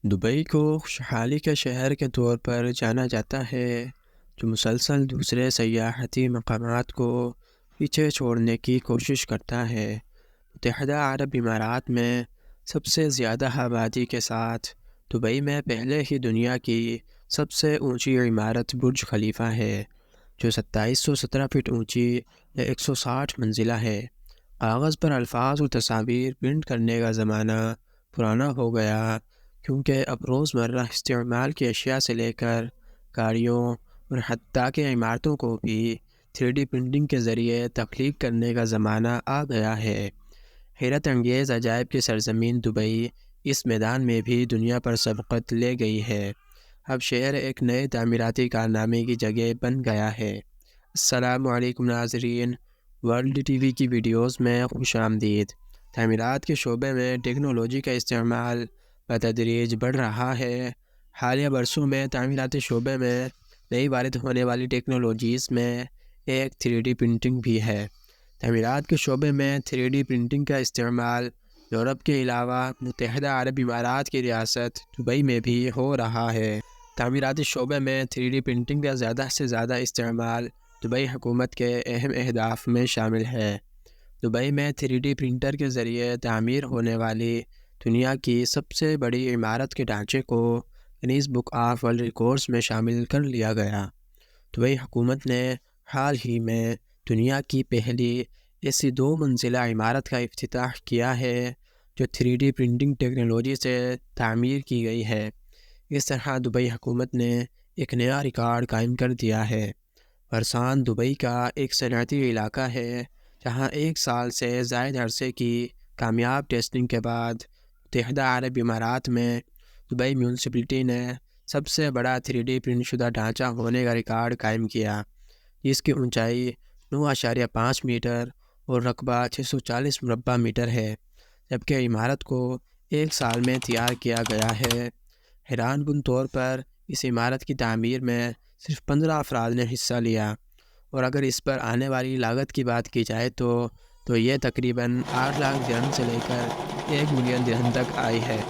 Dubai کو خوشحالی کے شہر کے طور پر جانا جاتا ہے، جو مسلسل دوسرے سیاحتی مقامات کو پیچھے چھوڑنے کی کوشش کرتا ہے۔ متحدہ عرب امارات میں سب سے زیادہ آبادی کے ساتھ دبئی میں پہلے ہی دنیا کی سب سے اونچی عمارت برج خلیفہ ہے، جو 2717 فٹ اونچی یا 160 منزلہ ہے۔ کاغذ پر الفاظ و تصاویر پرنٹ کرنے کا زمانہ پرانا ہو گیا، کیونکہ اب روزمرہ استعمال کی اشیاء سے لے کر گاڑیوں اور حتیٰ کہ عمارتوں کو بھی 3D پرنٹنگ کے ذریعے تخلیق کرنے کا زمانہ آ گیا ہے۔ حیرت انگیز عجائب کی سرزمین دبئی اس میدان میں بھی دنیا پر سبقت لے گئی ہے۔ اب شہر ایک نئے تعمیراتی کارنامے کی جگہ بن گیا ہے۔ السلام علیکم ناظرین، ورلڈ ٹی وی کی ویڈیوز میں خوش آمدید۔ تعمیرات کے شعبے میں ٹیکنالوجی کا استعمال بتدریج بڑھ رہا ہے۔ حالیہ برسوں میں تعمیراتی شعبے میں نئی وارد ہونے والی ٹیکنالوجیز میں ایک 3D پرنٹنگ بھی ہے۔ تعمیرات کے شعبے میں 3D پرنٹنگ کا استعمال یورپ کے علاوہ متحدہ عرب امارات کی ریاست دبئی میں بھی ہو رہا ہے۔ تعمیراتی شعبے میں 3D پرنٹنگ کا زیادہ سے زیادہ استعمال دبئی حکومت کے اہم اہداف میں شامل ہے۔ دبئی میں 3D پرنٹر کے ذریعے تعمیر ہونے والی دنیا کی سب سے بڑی عمارت کے ڈھانچے کو Guinness book of world records میں شامل کر لیا گیا۔ دبئی حکومت نے حال ہی میں دنیا کی پہلی ایسی 2 منزلہ عمارت کا افتتاح کیا ہے، جو 3D پرنٹنگ ٹیکنالوجی سے تعمیر کی گئی ہے۔ اس طرح دبئی حکومت نے ایک نیا ریکارڈ قائم کر دیا ہے۔ ورسان دبئی کا ایک صنعتی علاقہ ہے، جہاں 1 سال سے زائد عرصے کی کامیاب ٹیسٹنگ کے بعد متحدہ عرب امارات میں دبئی میونسپلٹی نے سب سے بڑا 3D پرنٹ شدہ ڈھانچہ ہونے کا ریکارڈ قائم کیا، جس کی اونچائی 9.5 میٹر اور رقبہ 640 مربع میٹر ہے، جبکہ عمارت کو 1 سال میں تیار کیا گیا ہے۔ حیران کن طور پر اس عمارت کی تعمیر میں صرف 15 افراد نے حصہ لیا، اور اگر اس پر آنے والی لاگت کی بات کی جائے تو یہ تقریباً 8 لاکھ درہم سے لے کر 1 ملین درہم تک آئی ہے۔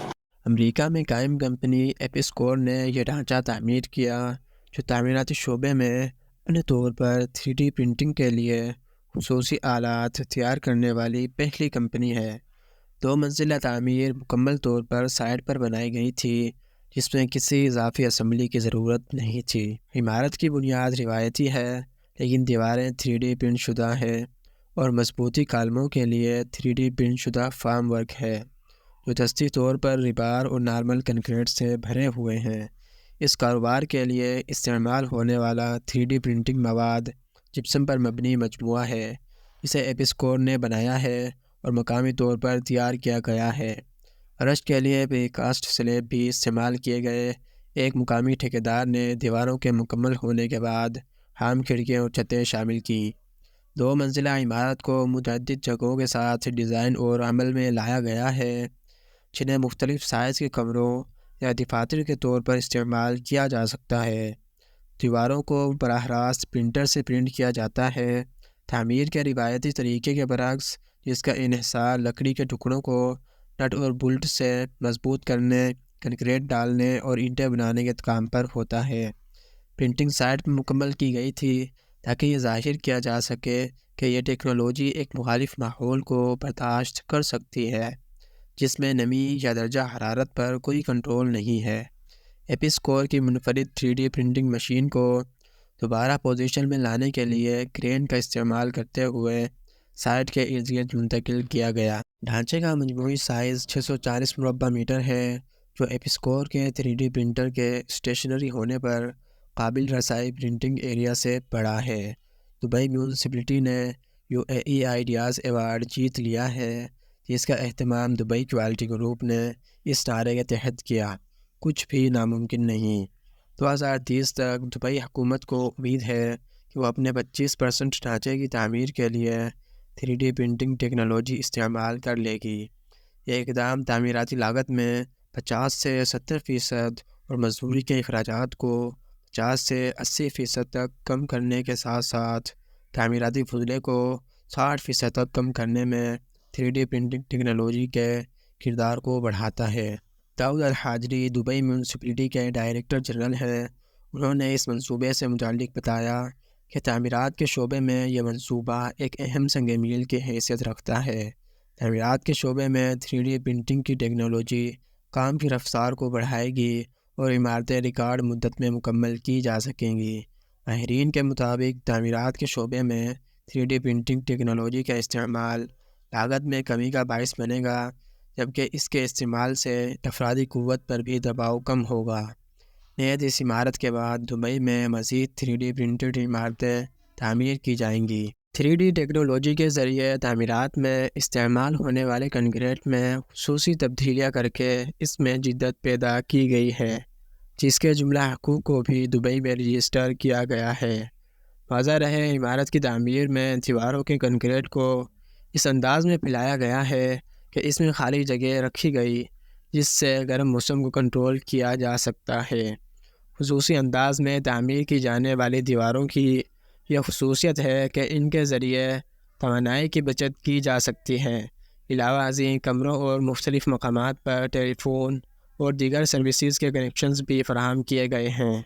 امریکہ میں قائم کمپنی ایپسکور نے یہ ڈھانچہ تعمیر کیا، جو تعمیراتی شعبے میں اپنے طور پر 3D پرنٹنگ کے لیے خصوصی آلات تیار کرنے والی پہلی کمپنی ہے۔ 2 منزلہ تعمیر مکمل طور پر سائٹ پر بنائی گئی تھی، جس میں کسی اضافی اسمبلی کی ضرورت نہیں تھی۔ عمارت کی بنیاد روایتی ہے، لیکن دیواریں 3D پرنٹ شدہ ہیں اور مضبوطی کالموں کے لیے 3D پرنٹ شدہ فارم ورک ہے، جو دستی طور پر ریبار اور نارمل کنکریٹ سے بھرے ہوئے ہیں۔ اس کاروبار کے لیے استعمال ہونے والا 3D پرنٹنگ مواد جپسم پر مبنی مجموعہ ہے، جسے ایپسکور نے بنایا ہے اور مقامی طور پر تیار کیا گیا ہے۔ رشت کے لیے پری کاسٹ سلیب بھی استعمال کیے گئے۔ ایک مقامی ٹھیکیدار نے دیواروں کے مکمل ہونے کے بعد خام کھڑکیاں اور چھتیں شامل کی۔ 2 منزلہ عمارت کو متعدد جگہوں کے ساتھ ڈیزائن اور عمل میں لایا گیا ہے، جنہیں مختلف سائز کے کمروں یا دفاتر کے طور پر استعمال کیا جا سکتا ہے۔ دیواروں کو براہ راست پرنٹر سے پرنٹ کیا جاتا ہے۔ تعمیر کے روایتی طریقے کے برعکس، جس کا انحصار لکڑی کے ٹکڑوں کو نٹ اور بولٹ سے مضبوط کرنے، کنکریٹ ڈالنے اور اینٹیں بنانے کے کام پر ہوتا ہے، پرنٹنگ سائٹ پر مکمل کی گئی تھی تاکہ یہ ظاہر کیا جا سکے کہ یہ ٹیکنالوجی ایک مخالف ماحول کو برداشت کر سکتی ہے، جس میں نمی یا درجہ حرارت پر کوئی کنٹرول نہیں ہے۔ ایپسکور کی منفرد 3D پرنٹنگ مشین کو دوبارہ پوزیشن میں لانے کے لیے کرین کا استعمال کرتے ہوئے سائٹ کے ارد گرد منتقل کیا گیا۔ ڈھانچے کا مجموعی سائز 640 مربع میٹر ہے، جو ایپسکور کے 3D پرنٹر کے اسٹیشنری ہونے پر قابل رسائی پرنٹنگ ایریا سے بڑا ہے۔ دبئی میونسپلٹی نے UAE آئیڈیاز ایوارڈ جیت لیا ہے، جس کا اہتمام دبئی کوالٹی گروپ نے اس نعرے کے تحت کیا، کچھ بھی ناممکن نہیں۔ 2030 تک دبئی حکومت کو امید ہے کہ وہ اپنے 25% ڈھانچے کی تعمیر کے لیے 3D پرنٹنگ ٹیکنالوجی استعمال کر لے گی۔ یہ اقدام تعمیراتی لاگت میں 50 سے 70% اور مزدوری کے اخراجات کو 50 سے 80% تک کم کرنے کے ساتھ ساتھ تعمیراتی فضلے کو 60% تک کم کرنے میں 3D پرنٹنگ ٹیکنالوجی کے کردار کو بڑھاتا ہے۔ داؤد الحاجری دبئی میونسپلٹی کے ڈائریکٹر جنرل ہیں۔ انہوں نے اس منصوبے سے متعلق بتایا کہ تعمیرات کے شعبے میں یہ منصوبہ ایک اہم سنگ میل کی حیثیت رکھتا ہے۔ تعمیرات کے شعبے میں 3D پرنٹنگ کی ٹیکنالوجی کام کی رفتار کو بڑھائے گی اور عمارتیں ریکارڈ مدت میں مکمل کی جا سکیں گی۔ ماہرین کے مطابق تعمیرات کے شعبے میں 3D پرنٹنگ ٹیکنالوجی کا استعمال لاگت میں کمی کا باعث بنے گا، جبکہ اس کے استعمال سے افرادی قوت پر بھی دباؤ کم ہوگا۔ نیز اس عمارت کے بعد دبئی میں مزید 3D پرنٹڈ عمارتیں تعمیر کی جائیں گی۔ 3D ٹیکنالوجی کے ذریعے تعمیرات میں استعمال ہونے والے کنکریٹ میں خصوصی تبدیلیاں کر کے اس میں جدت پیدا کی گئی ہے، جس کے جملہ حقوق کو بھی دبئی میں رجسٹر کیا گیا ہے۔ واضح رہے، عمارت کی تعمیر میں دیواروں کے کنکریٹ کو اس انداز میں پھیلایا گیا ہے کہ اس میں خالی جگہ رکھی گئی، جس سے گرم موسم کو کنٹرول کیا جا سکتا ہے۔ خصوصی انداز میں تعمیر کی جانے والی دیواروں کی یہ خصوصیت ہے کہ ان کے ذریعے توانائی کی بچت کی جا سکتی ہے۔ علاوہ ازیں کمروں اور مختلف مقامات پر ٹیلی فون اور دیگر سروسز کے کنیکشنز بھی فراہم کیے گئے ہیں۔